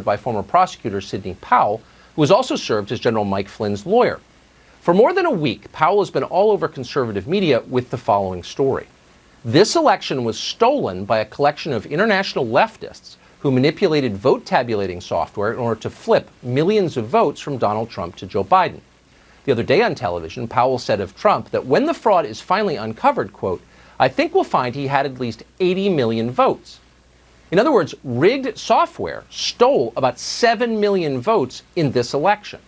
by former prosecutor Sidney Powell, who has also served as General Mike Flynn's lawyer. For more than a week, Powell has been all over conservative media with the following story. This election was stolen by a collection of international leftists who manipulated vote tabulating software in order to flip millions of votes from Donald Trump to Joe Biden. The other day on television, Powell said of Trump that when the fraud is finally uncovered, quote, "I think we'll find he had at least 80 million votes." In other words, rigged software stole about 7 million votes in this election.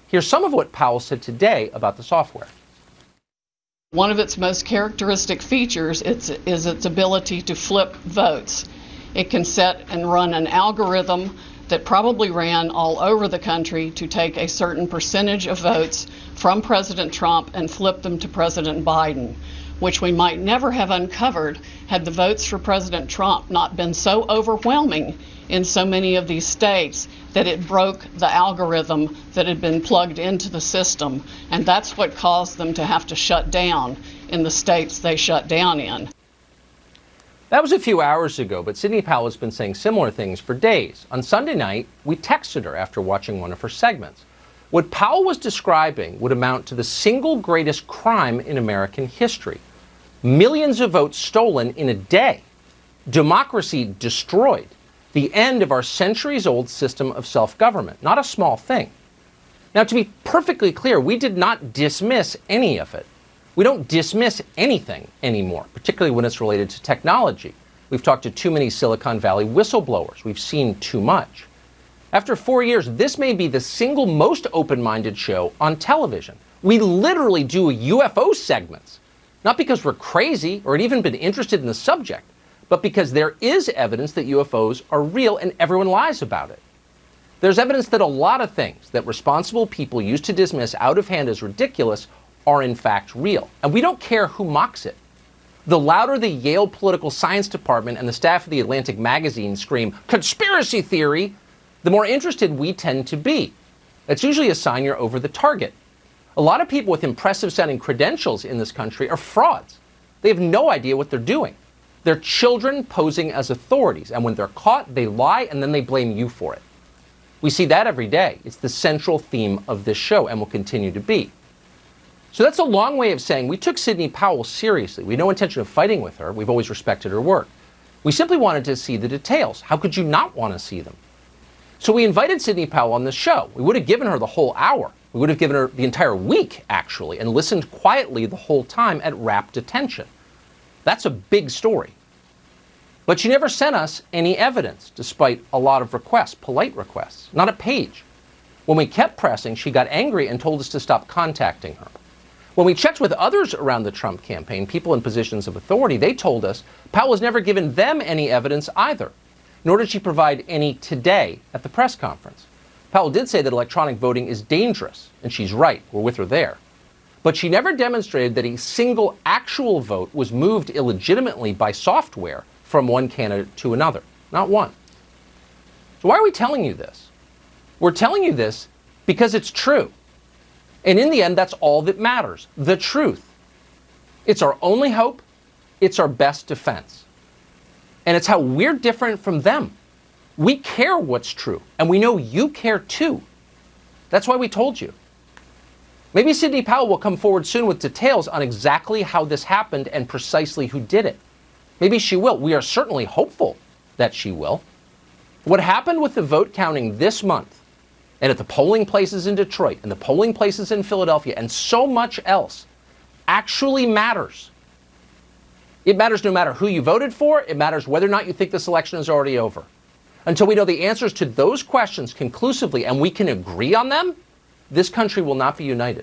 Here's some of what Powell said today about the software. One of its most characteristic features is its ability to flip votes. It can set and run an algorithm that probably ran all over the country to take a certain percentage of votes from President Trump and flip them to President Biden, which we might never have uncovered had the votes for President Trump not been so overwhelming in so many of these states that it broke the algorithm that had been plugged into the system. And that's what caused them to have to shut down in the states they shut down in. That was a few hours ago, but Sidney Powell has been saying similar things for days. On Sunday night, we texted her after watching one of her segments. What Powell was describing would amount to the single greatest crime in American history. Millions of votes stolen in a day. Democracy destroyed. The end of our centuries-old system of self-government. Not a small thing. Now, to be perfectly clear, we did not dismiss any of it. We don't dismiss anything anymore, particularly when it's related to technology. We've talked to too many Silicon Valley whistleblowers. We've seen too much. After 4 years, this may be the single most open-minded show on television. We literally do UFO segments. Not because we're crazy or had even been interested in the subject, but because there is evidence that UFOs are real and everyone lies about it. There's evidence that a lot of things that responsible people used to dismiss out of hand as ridiculous are in fact real. And we don't care who mocks it. The louder the Yale Political Science Department and the staff of the Atlantic magazine scream, "conspiracy theory," the more interested we tend to be. That's usually a sign you're over the target. A lot of people with impressive sounding credentials in this country are frauds. They have no idea what they're doing. They're children posing as authorities, and when they're caught, they lie and then they blame you for it. We see that every day. It's the central theme of this show and will continue to be. So that's a long way of saying we took Sidney Powell seriously. We had no intention of fighting with her. We've always respected her work. We simply wanted to see the details. How could you not want to see them? So we invited Sidney Powell on the show. We would have given her the whole hour. We would have given her the entire week, actually, and listened quietly the whole time at rapt attention. That's a big story. But she never sent us any evidence, despite a lot of requests, polite requests, not a page. When we kept pressing, she got angry and told us to stop contacting her. When we checked with others around the Trump campaign, people in positions of authority, they told us Powell has never given them any evidence either, nor did she provide any today at the press conference. Powell did say that electronic voting is dangerous, and she's right. We're with her there. But she never demonstrated that a single actual vote was moved illegitimately by software from one candidate to another. Not one. So why are we telling you this? We're telling you this because it's true. And in the end, that's all that matters, the truth. It's our only hope. It's our best defense. And it's how we're different from them. We care what's true, and we know you care too. That's why we told you. Maybe Sidney Powell will come forward soon with details on exactly how this happened and precisely who did it. Maybe she will. We are certainly hopeful that she will. What happened with the vote counting this month, and at the polling places in Detroit, and the polling places in Philadelphia, and so much else, actually matters. It matters no matter who you voted for. It matters whether or not you think this election is already over. Until we know the answers to those questions conclusively and we can agree on them, this country will not be united.